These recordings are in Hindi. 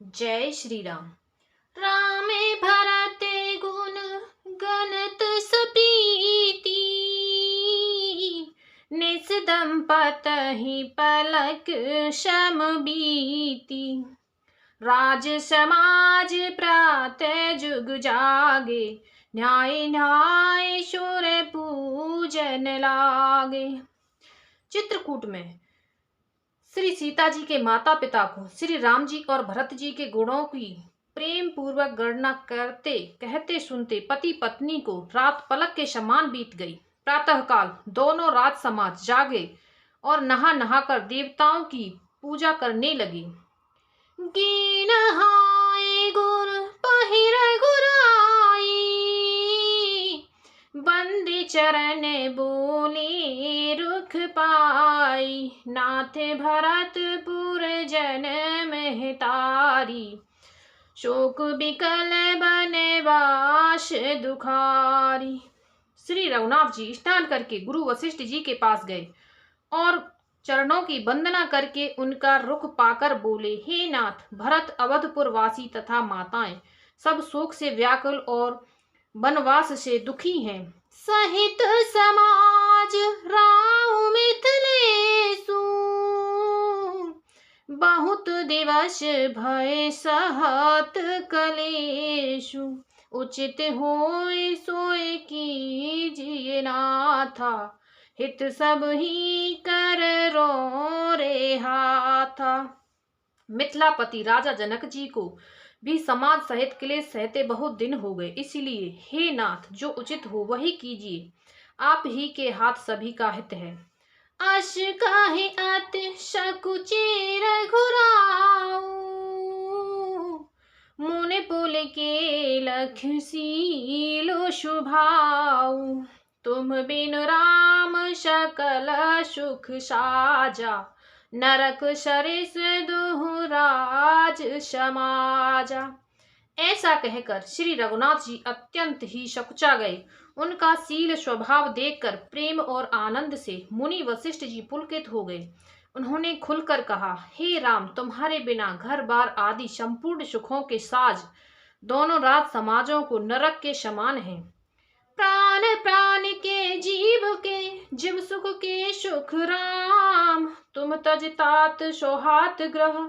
जय श्री राम। रामे भरते गुण गणत सप्रीति, निज दंपतहि पलक शम बीति। राज समाज प्रात जुग जागे, न्याय न्याय शूर पूजन लागे। चित्रकूट में श्री सीता जी के माता पिता को श्री राम जी और भरत जी के गुणों की प्रेम पूर्वक गणना करते कहते सुनते पति पत्नी को रात पलक के समान बीत गई। प्रातःकाल दोनों राज समाज जागे और नहा नहा कर देवताओं की पूजा करने लगे। गिन हाय गुर पहिर गुराई, बंदी चरण बोले रुख पाई। नाथ भरतपुर जन महतारी, शोक बिकल बनवास दुखारी। श्री रघुनाथ जी स्नान करके गुरु वशिष्ठ जी के पास गए और चरणों की वंदना करके उनका रुख पाकर बोले, हे नाथ, भरत अवधपुर वासी तथा माताएं सब शोक से व्याकुल और वनवास से दुखी हैं। सहित समाज राउ मिथिलेषु, बहुत दिवस भय सहत कलेषु। उचित होय सोय कीजिए नाथा, हित सब ही कर रो रे हाथा। मिथिलापति राजा जनक जी को भी समाज सहित क्लेश सहते बहुत दिन हो गए, इसलिए हे नाथ, जो उचित हो वही कीजिए। आप ही के हाथ सभी का हित है। अश काहे अति सकुचेर घुराऊ, मुनि पुल के लख सीलो शुभाऊ। तुम बिन राम सकल सुख साजा, नरक सरिस दुहु राज समाजा। ऐसा कहकर श्री रघुनाथ जी अत्यंत ही सकुचा गए। उनका शील स्वभाव देखकर प्रेम और आनंद से मुनि वशिष्ठ जी पुलकित हो गए। उन्होंने खुलकर कहा, हे राम, तुम्हारे बिना घर बार आदि संपूर्ण सुखों के साज दोनों राज समाजों को नरक के समान हैं। प्राण प्राण के जीव के जीव सुख के सुख राम, तुम तज तात सोहात ग्रह,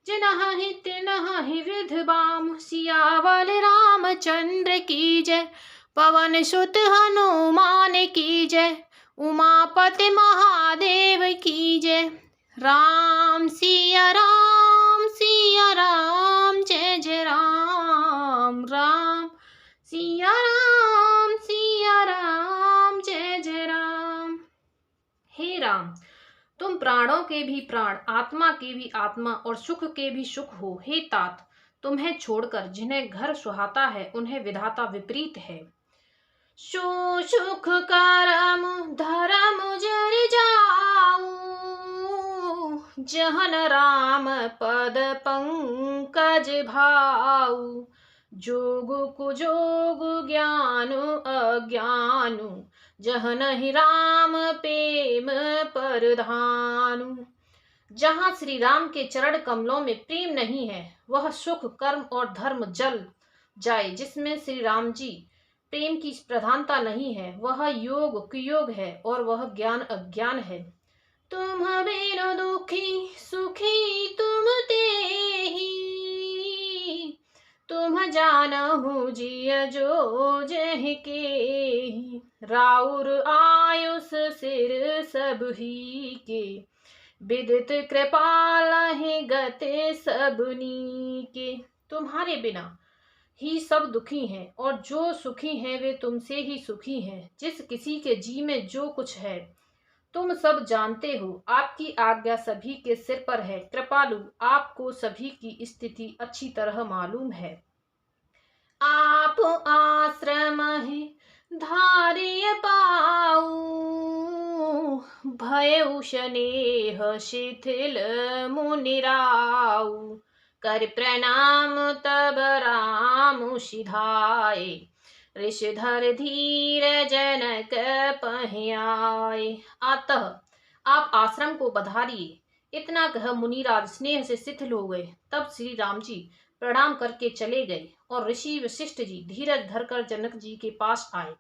जिनह हित नह विध बाम। सियावल रामचंद्र की जय, पवन सुत हनुमान की जय, उमापति महादेव की जय। राम सिया राम जय जय राम, राम सिया राम जय जय राम। हे राम, तुम प्राणों के भी प्राण, आत्मा के भी आत्मा और सुख के भी सुख हो। हे तात, तुम्हें छोड़कर जिन्हें घर सुहाता है उन्हें विधाता विपरीत है। सो सुख करम धर्म जर जाऊ, जहन राम पद पंकज भाऊ। जोग कुजोग ज्ञानु अज्ञानु, जहन ही राम प्रेम परधानु। जहाँ श्री राम के चरण कमलों में प्रेम नहीं है, वह सुख कर्म और धर्म जल जाए। जिसमें श्री राम जी प्रेम की प्रधानता नहीं है, वह योग कुयोग है और वह ज्ञान अज्ञान है। तुम बिनु दुखी सुखी तुम तेहि, तुम जानहु जिय जो जह के। राउर आयुष सिर सब ही के, विदित कृपाल है गते सबनी के। तुम्हारे बिना ही सब दुखी हैं और जो सुखी हैं वे तुमसे ही सुखी हैं। जिस किसी के जी में जो कुछ है तुम सब जानते हो। आपकी आज्ञा सभी के सिर पर है। कृपालु, आपको सभी की स्थिति अच्छी तरह मालूम है। आप आश्रम है धार्य पाऊ, भय स्नेह शिथिल मुनिराऊ। कर प्रणाम तब राम सिधाए, ऋषिधर धीर जनक पहियाए। अतः आप आश्रम को बधारिए, इतना कह मुनिराज स्नेह से शिथिल हो गए। तब श्री राम जी प्रणाम करके चले गए और ऋषि वशिष्ठ जी धीरज धरकर जनक जी के पास आए।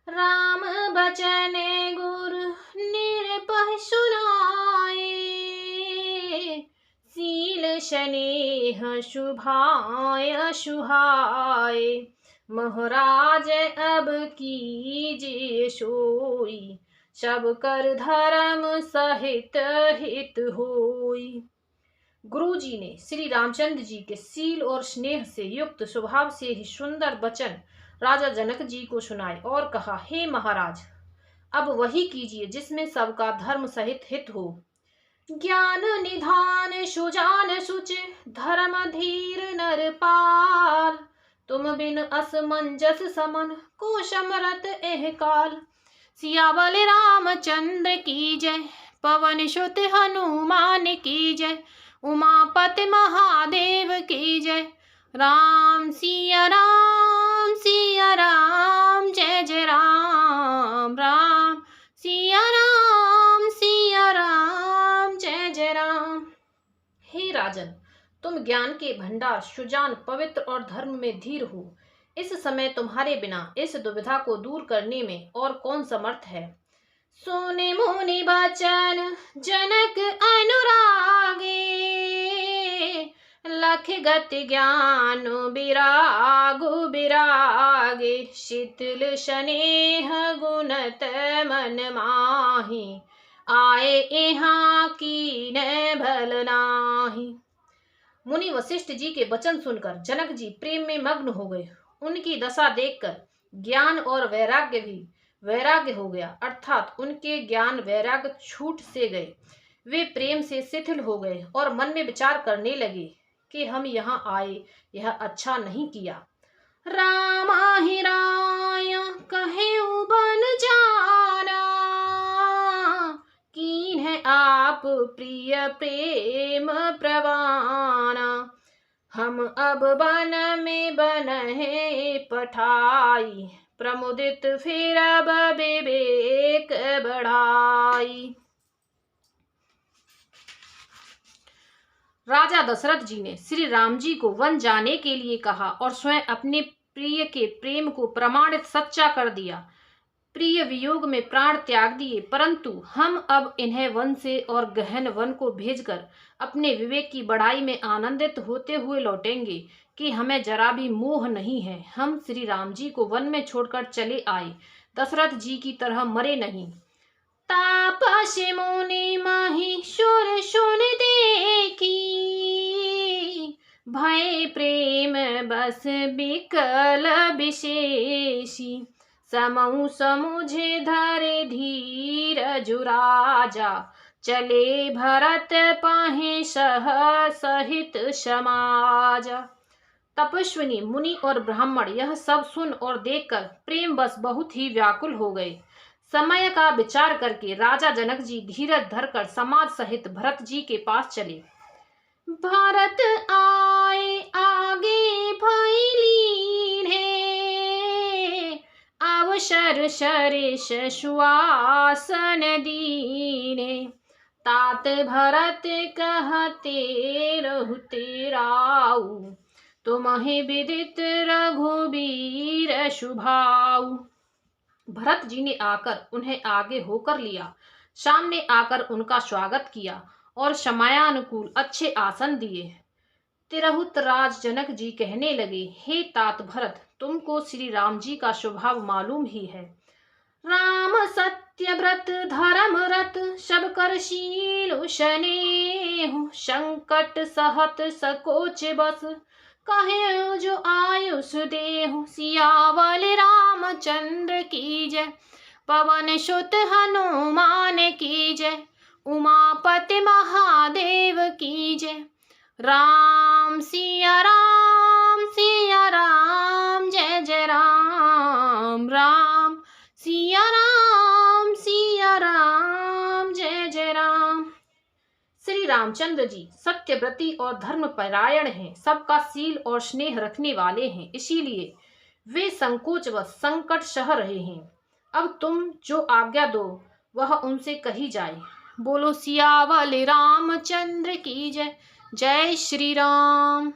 राम बचन गुरु निरपह सुनाए, सील स्नेह शुभाय सुहाए, महाराज अब कीजिए सोई, सब कर धर्म सहित हित होई। गुरु जी ने श्री रामचंद्र जी के सील और स्नेह से युक्त स्वभाव से ही सुंदर वचन राजा जनक जी को सुनाए और कहा, हे महाराज, अब वही कीजिए जिसमें सबका धर्म सहित हित हो। ज्ञान निधान सुजान सुच, धर्म धीर नरपाल, तुम बिन असमंजस समन, को समरत एह काल। सियावल रामचंद्र की जय, पवन सुत हनुमान की जय, उमापति महादेव की जय। राम सिया राम जय जय राम, राम सिया राम जय जय राम। हे राजन, तुम ज्ञान के भंडार, सुजान, पवित्र और धर्म में धीर हो। इस समय तुम्हारे बिना इस दुविधा को दूर करने में और कौन समर्थ है। सुने मुनि बचन जनक अनुरागे, लख गति ज्ञान विरागु विरागे, शीतल स्नेह गुणत मन माही, आए यहाँ की न भल नाही। मुनि वशिष्ठ जी के वचन सुनकर जनक जी प्रेम में मग्न हो गए। उनकी दशा देखकर ज्ञान और वैराग्य भी वैराग्य हो गया, अर्थात उनके ज्ञान वैराग्य छूट से गए। वे प्रेम से शिथिल हो गए और मन में विचार करने लगे कि हम यहाँ आए, यह अच्छा नहीं किया। रामा ही राय कहे बन जाना, कीन है आप प्रिय प्रेम प्रवाना, हम अब वन में बने पठाई, प्रमुदित फिर अब विवेक बढ़ाई। राजा दशरथ जी ने श्री राम जी को वन जाने के लिए कहा और स्वयं अपने प्रिय के प्रेम को प्रमाणित सच्चा कर दिया। प्रिय वियोग में प्राण त्याग दिए, परंतु हम अब इन्हें वन से और गहन वन को भेजकर अपने विवेक की बढ़ाई में आनंदित होते हुए लौटेंगे कि हमें जरा भी मोह नहीं है। हम श्री राम जी को वन में छोड़कर चले आए, दशरथ जी की तरह मरे नहीं। तापस मुनि महीशुर सुन देखी, भय प्रेम बस बिकल विशेषी, समऊ समुझे धरे धीर जुराजा, चले भरत पाहे सह सहित समाज। तपस्विनी मुनि और ब्राह्मण यह सब सुन और देखकर प्रेम बस बहुत ही व्याकुल हो गए। समय का विचार करके राजा जनक जी धीरज धरकर समाज सहित भरत जी के पास चले। भरत आए आगे भैलीन है, अवसर सरिस सुआसन दीने, तात भरत कहते रहुते राऊ, तुम्हें विदित रघुबीर शुभाऊ। भरत जी ने आकर उन्हें आगे होकर लिया, सामने आकर उनका स्वागत किया और समयानुकूल अच्छे आसन दिए। तिरहुत राज जनक जी कहने लगे, हे तात भरत, तुमको श्री राम जी का स्वभाव मालूम ही है। राम सत्य व्रत धर्म रत, सब कर शील स्नेह, संकट सहत सकोच बस, कहे जो आयुष देहु। सियावल रामचंद्र की जय, पवन सुत हनुमान की जय, उमापति महादेव की जय। राम सिया राम जय जय राम, राम सिया राम जय जय राम। श्री रामचंद्र जी सत्यव्रती और धर्म परायण हैं, सबका सील और स्नेह रखने वाले हैं, इसीलिए वे संकोचवश संकट सह रहे हैं। अब तुम जो आज्ञा दो वह उनसे कही जाए। बोलो सियावल रामचंद्र की जय। जय श्री राम।